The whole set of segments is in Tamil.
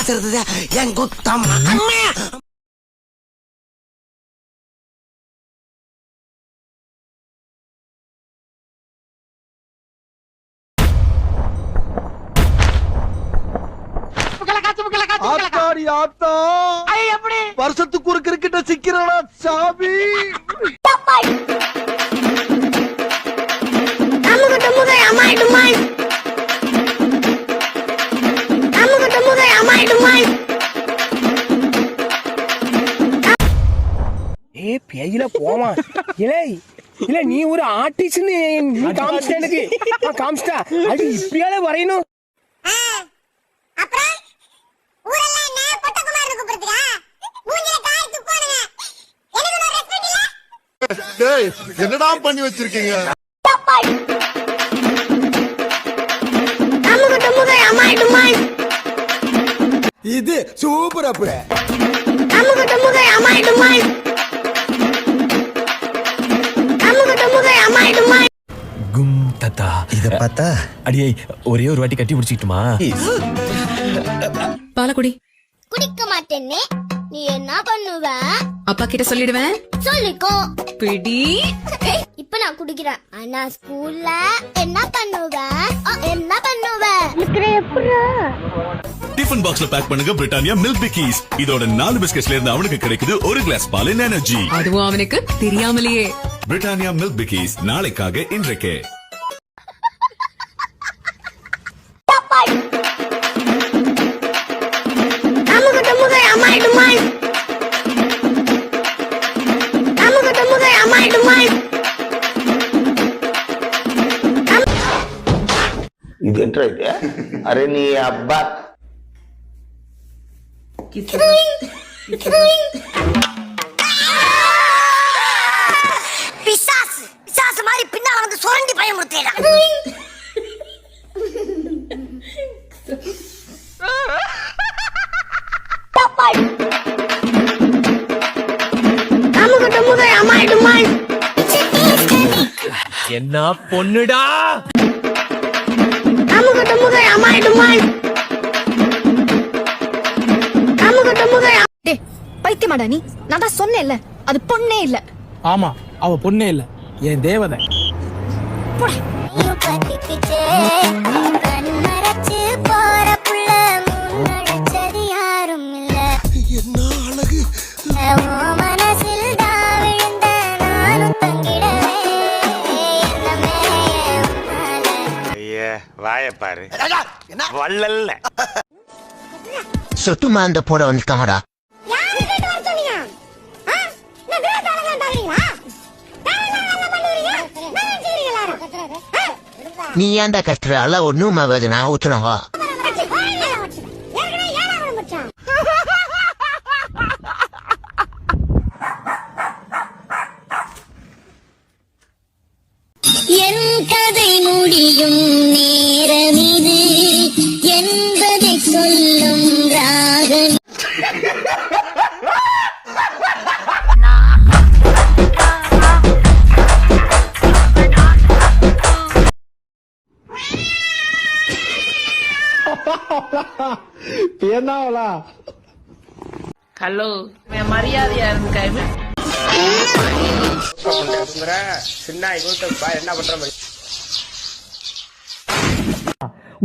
அது என் குத்தம். வருஷத்துக்கு ஒரு கிரிக்கெட்ட சிக்கிறடா சாமி. ஏ பேயில போமா இலே இல்ல நீ ஒரு ஆர்டிஸ்ட்னு நீ காமிச்சிட்ட எனக்கு காமிச்சிட்டா அது இப்பயாலே வரையணும். என்னடா பண்ணி வச்சிருக்கீங்க? இது சூப்பர். அப்ப கும் தத்தா இத பார்த்தா அடியே ஒரே ஒரு வாட்டி கட்டி பிடிச்சிட்டுமா? பாலக்குடி குடிக்க மாட்டேன்னு நீ என்ன பண்ணுவ? அப்பா கிட்ட சொல்லிடுவேன். சொல்லிக்கோ. பிடி. இப்ப நான் குடிக்கிறேன். ஆனா ஸ்கூல்ல என்ன பண்ணுவ? என்ன பண்ணுவ? டிஃபன் பாக்ஸ்ல பேக் பண்ணுங்க பிரிட்டானியா மில்க் பிக்கீஸ். இதோட 4 பிஸ்கட்ஸ்ல இருந்து அவனுக்கு கிடைக்குது ஒரு கிளாஸ் பாலின் எனர்ஜி. அதுவும் அவனுக்கு தெரியாமலேயே. பிரிட்டானியா மில்க் பிக்கீஸ் நாளைக்காக இன்றைக்கே. இது என்ன இது? அரே நீ அப்பா பிசாசு மாதிரி பின்னால வந்து சுரண்டி பயமுறுத்தேடா. என்ன பொண்ணுடா? பைத்தியமாடா நீ? நான் தான் சொன்னேன்ல அது பொண்ணே இல்ல. ஆமா அவ பொண்ணே இல்ல என் தேவதை. என்ன அழகு. வாயப்பாரு வள்ளல்ல சொத்துமா அந்த போட வந்துட்டாங்கடா. நீ ஏன்டா கட்டுற? அல்ல ஒண்ணும் ஆகாது, நான் ஊத்துறவா. என் கதை முடியும் நேரம் இது என்பதை சொல்லும் ராகம். என்னவளா? ஹலோ மரியாதையா இருக்க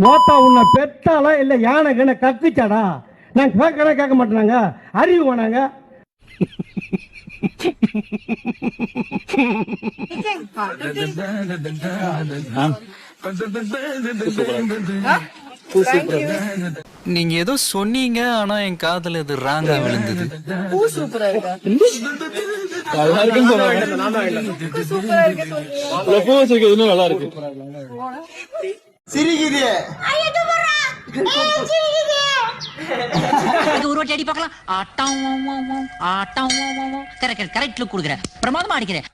மோத்தா உன்னை பெத்தாலா இல்ல யானை கண்ண கத்துச்சாடா? நான் கேட்க மாட்டேனாங்க, அறிவு வேணாங்க. நீங்க ஏதோ சொன்னீங்க, ஆனா என் காதுல இது ராங்கா விழுந்தது. சிரிக்குது. ஒரு வாட்டி அடி பார்க்கலாம். ஆட்டம் கரெக்ட் லுக் கொடுக்குற பிரமாதமா அடிக்கிறேன்.